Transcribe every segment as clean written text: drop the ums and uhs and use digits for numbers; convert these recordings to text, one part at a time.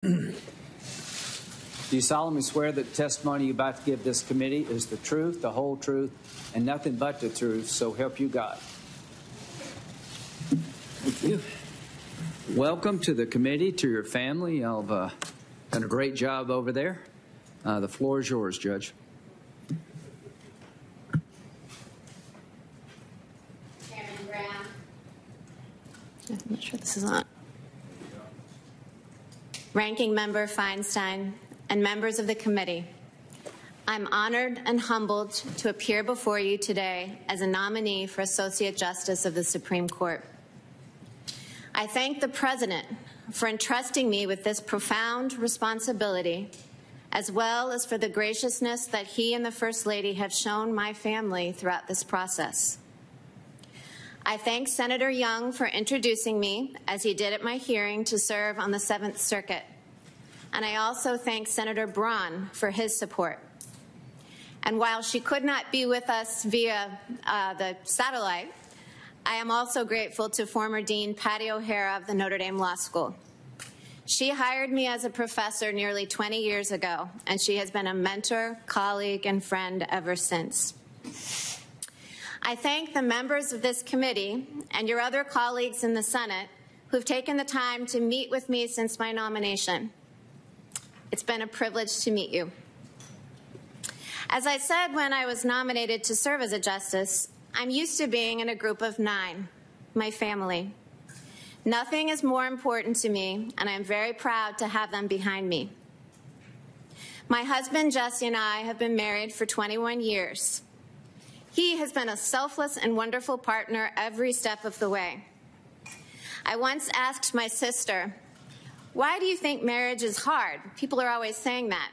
Do you solemnly swear that the testimony you're about to give this committee is the truth, the whole truth, and nothing but the truth, so help you God? Thank you. Welcome to the committee, to your family. Y'all have done a great job over there. The floor is yours, Judge. Chairman Brown. I'm not sure this is on. Ranking Member Feinstein and members of the committee, I'm honored and humbled to appear before you today as a nominee for Associate Justice of the Supreme Court. I thank the President for entrusting me with this profound responsibility, as well as for the graciousness that he and the First Lady have shown my family throughout this process. I thank Senator Young for introducing me, as he did at my hearing, to serve on the 7th Circuit. And I also thank Senator Braun for his support. And while she could not be with us via the satellite, I am also grateful to former Dean Patty O'Hara of the Notre Dame Law School. She hired me as a professor nearly 20 years ago, and she has been a mentor, colleague, and friend ever since. I thank the members of this committee and your other colleagues in the Senate who've taken the time to meet with me since my nomination. It's been a privilege to meet you. As I said when I was nominated to serve as a justice, I'm used to being in a group of 9, my family. Nothing is more important to me, and I'm very proud to have them behind me. My husband, Jesse, and I have been married for 21 years. He has been a selfless and wonderful partner every step of the way. I once asked my sister, "Why do you think marriage is hard? People are always saying that."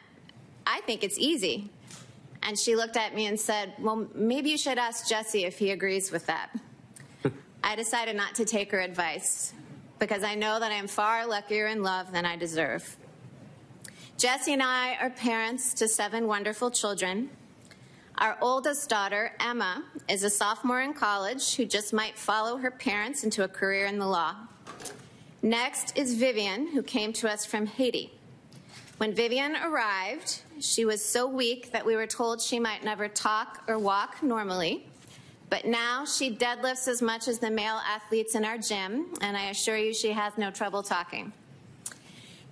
"I think it's easy." And she looked at me and said, "Well, maybe you should ask Jesse if he agrees with that." I decided not to take her advice because I know that I am far luckier in love than I deserve. Jesse and I are parents to 7 wonderful children. Our oldest daughter, Emma, is a sophomore in college who just might follow her parents into a career in the law. Next is Vivian, who came to us from Haiti. When Vivian arrived, she was so weak that we were told she might never talk or walk normally. But now she deadlifts as much as the male athletes in our gym, and I assure you she has no trouble talking.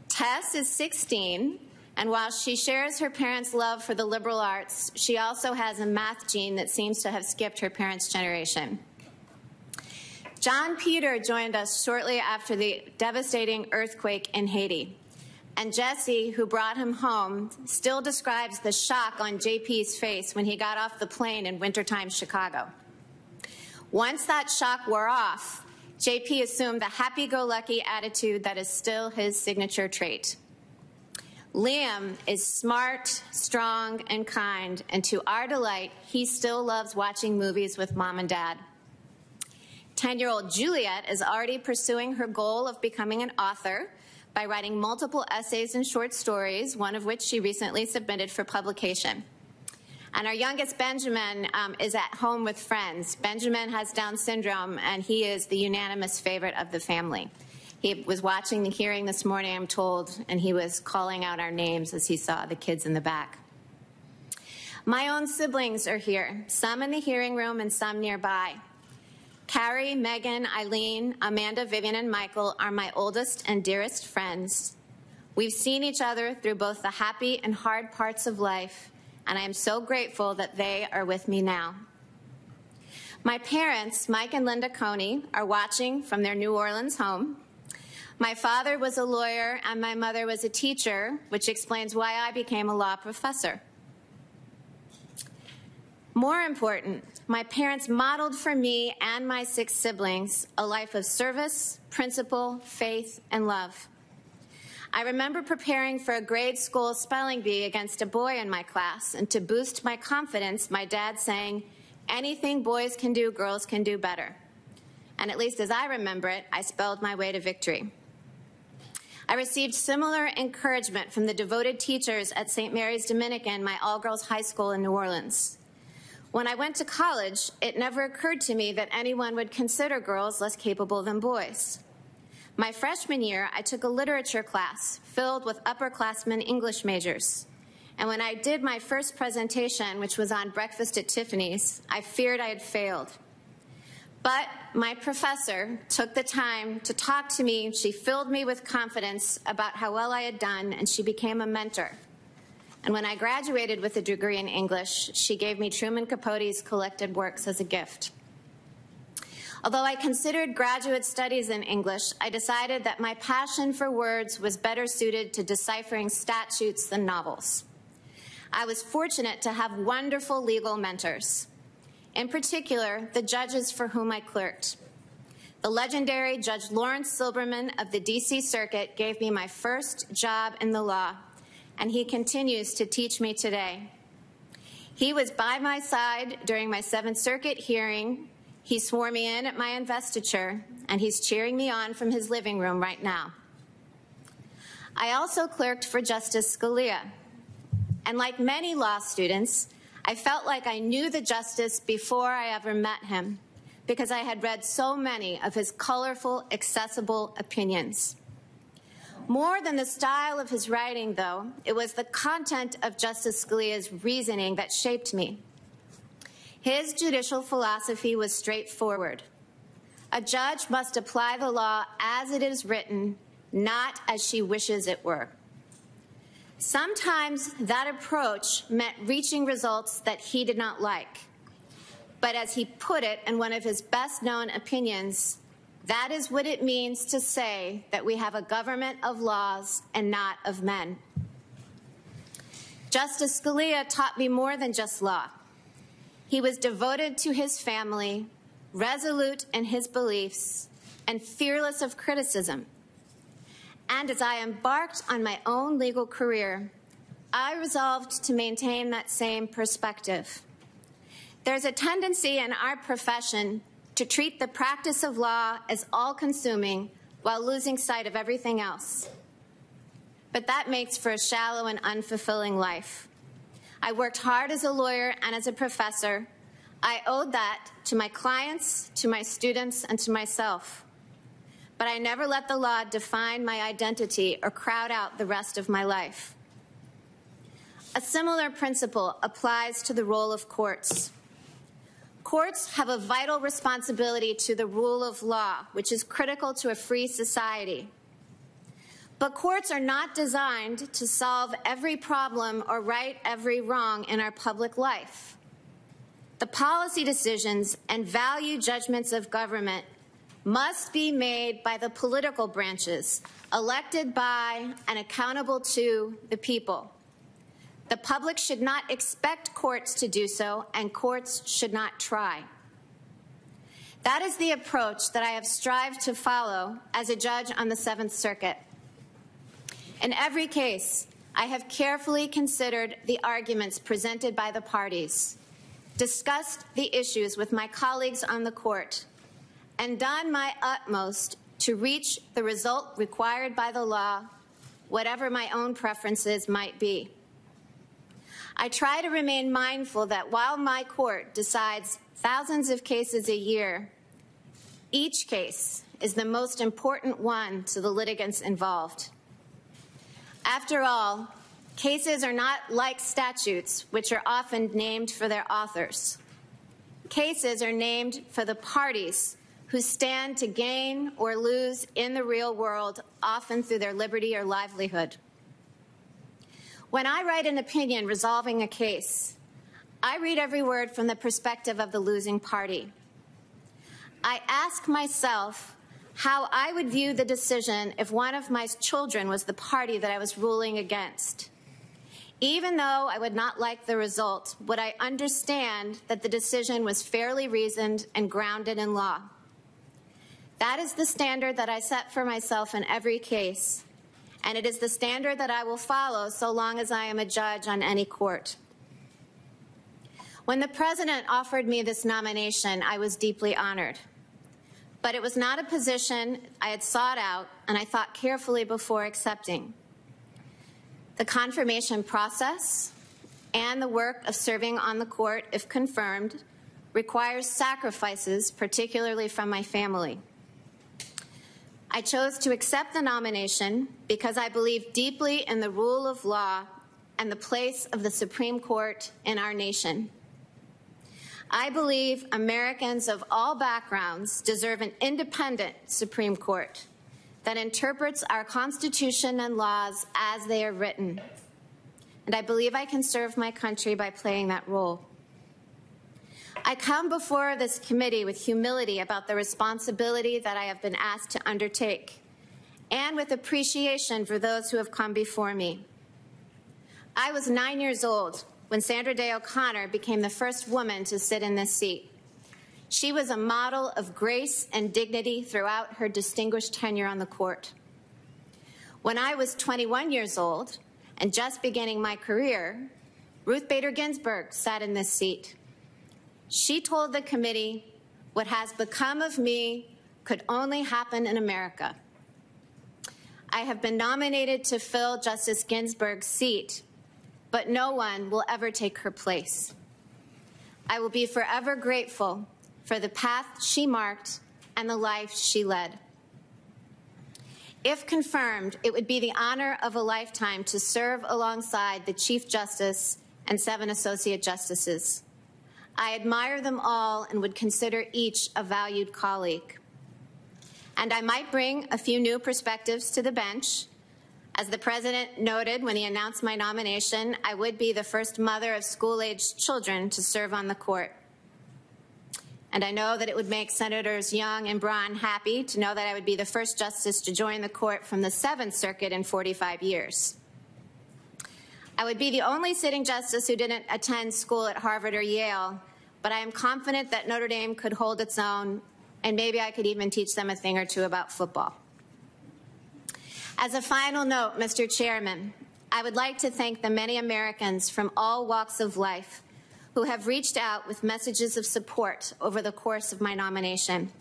Tess is 16, and while she shares her parents' love for the liberal arts, she also has a math gene that seems to have skipped her parents' generation. John Peter joined us shortly after the devastating earthquake in Haiti. And Jesse, who brought him home, still describes the shock on JP's face when he got off the plane in wintertime Chicago. Once that shock wore off, JP assumed the happy-go-lucky attitude that is still his signature trait. Liam is smart, strong, and kind, and to our delight, he still loves watching movies with Mom and Dad. 10-year-old Juliet is already pursuing her goal of becoming an author by writing multiple essays and short stories, one of which she recently submitted for publication. And our youngest, Benjamin, is at home with friends. Benjamin has Down syndrome, and he is the unanimous favorite of the family. He was watching the hearing this morning, I'm told, and he was calling out our names as he saw the kids in the back. My own siblings are here, some in the hearing room and some nearby. Carrie, Megan, Eileen, Amanda, Vivian, and Michael are my oldest and dearest friends. We've seen each other through both the happy and hard parts of life, and I am so grateful that they are with me now. My parents, Mike and Linda Coney, are watching from their New Orleans home. My father was a lawyer and my mother was a teacher, which explains why I became a law professor. More important, my parents modeled for me and my 6 siblings a life of service, principle, faith, and love. I remember preparing for a grade school spelling bee against a boy in my class, and to boost my confidence, my dad saying, "Anything boys can do, girls can do better." And at least as I remember it, I spelled my way to victory. I received similar encouragement from the devoted teachers at St. Mary's Dominican, my all-girls high school in New Orleans. When I went to college, it never occurred to me that anyone would consider girls less capable than boys. My freshman year, I took a literature class filled with upperclassmen English majors. And when I did my first presentation, which was on Breakfast at Tiffany's, I feared I had failed. But my professor took the time to talk to me. She filled me with confidence about how well I had done, and she became a mentor. And when I graduated with a degree in English, she gave me Truman Capote's collected works as a gift. Although I considered graduate studies in English, I decided that my passion for words was better suited to deciphering statutes than novels. I was fortunate to have wonderful legal mentors. In particular, the judges for whom I clerked. The legendary Judge Lawrence Silberman of the D.C. Circuit gave me my first job in the law, and he continues to teach me today. He was by my side during my Seventh Circuit hearing. He swore me in at my investiture, and he's cheering me on from his living room right now. I also clerked for Justice Scalia, and like many law students, I felt like I knew the justice before I ever met him because I had read so many of his colorful, accessible opinions. More than the style of his writing, though, it was the content of Justice Scalia's reasoning that shaped me. His judicial philosophy was straightforward. A judge must apply the law as it is written, not as she wishes it were. Sometimes that approach meant reaching results that he did not like. But as he put it in one of his best-known opinions, that is what it means to say that we have a government of laws and not of men. Justice Scalia taught me more than just law. He was devoted to his family, resolute in his beliefs, and fearless of criticism. And as I embarked on my own legal career, I resolved to maintain that same perspective. There's a tendency in our profession to treat the practice of law as all-consuming while losing sight of everything else. But that makes for a shallow and unfulfilling life. I worked hard as a lawyer and as a professor. I owed that to my clients, to my students, and to myself. But I never let the law define my identity or crowd out the rest of my life. A similar principle applies to the role of courts. Courts have a vital responsibility to the rule of law, which is critical to a free society. But courts are not designed to solve every problem or right every wrong in our public life. The policy decisions and value judgments of government must be made by the political branches, elected by and accountable to the people. The public should not expect courts to do so, and courts should not try. That is the approach that I have strived to follow as a judge on the Seventh Circuit. In every case, I have carefully considered the arguments presented by the parties, discussed the issues with my colleagues on the court, and done my utmost to reach the result required by the law, whatever my own preferences might be. I try to remain mindful that while my court decides thousands of cases a year, each case is the most important one to the litigants involved. After all, cases are not like statutes, which are often named for their authors. Cases are named for the parties who stand to gain or lose in the real world, often through their liberty or livelihood. When I write an opinion resolving a case, I read every word from the perspective of the losing party. I ask myself how I would view the decision if one of my children was the party that I was ruling against. Even though I would not like the result, would I understand that the decision was fairly reasoned and grounded in law? That is the standard that I set for myself in every case, and it is the standard that I will follow so long as I am a judge on any court. When the President offered me this nomination, I was deeply honored. But it was not a position I had sought out, and I thought carefully before accepting. The confirmation process and the work of serving on the court, if confirmed, requires sacrifices, particularly from my family. I chose to accept the nomination because I believe deeply in the rule of law and the place of the Supreme Court in our nation. I believe Americans of all backgrounds deserve an independent Supreme Court that interprets our Constitution and laws as they are written. And I believe I can serve my country by playing that role. I come before this committee with humility about the responsibility that I have been asked to undertake, and with appreciation for those who have come before me. I was 9 years old when Sandra Day O'Connor became the first woman to sit in this seat. She was a model of grace and dignity throughout her distinguished tenure on the court. When I was 21 years old and just beginning my career, Ruth Bader Ginsburg sat in this seat. She told the committee, "What has become of me could only happen in America." I have been nominated to fill Justice Ginsburg's seat, but no one will ever take her place. I will be forever grateful for the path she marked and the life she led. If confirmed, it would be the honor of a lifetime to serve alongside the Chief Justice and 7 Associate Justices. I admire them all and would consider each a valued colleague. And I might bring a few new perspectives to the bench. As the President noted when he announced my nomination, I would be the first mother of school-aged children to serve on the court. And I know that it would make Senators Young and Braun happy to know that I would be the first justice to join the court from the 7th Circuit in 45 years. I would be the only sitting justice who didn't attend school at Harvard or Yale, but I am confident that Notre Dame could hold its own, and maybe I could even teach them a thing or two about football. As a final note, Mr. Chairman, I would like to thank the many Americans from all walks of life who have reached out with messages of support over the course of my nomination.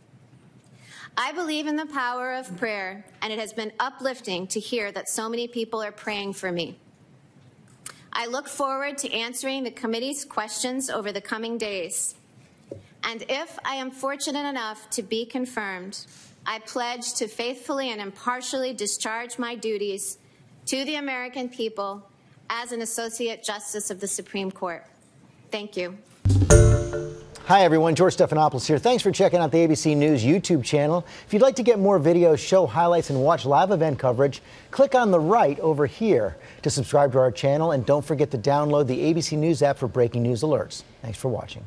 I believe in the power of prayer, and it has been uplifting to hear that so many people are praying for me. I look forward to answering the committee's questions over the coming days. And if I am fortunate enough to be confirmed, I pledge to faithfully and impartially discharge my duties to the American people as an Associate Justice of the Supreme Court. Thank you. Hi, everyone. George Stephanopoulos here. Thanks for checking out the ABC News YouTube channel. If you'd like to get more videos, show highlights, and watch live event coverage, click on the right over here to subscribe to our channel. And don't forget to download the ABC News app for breaking news alerts. Thanks for watching.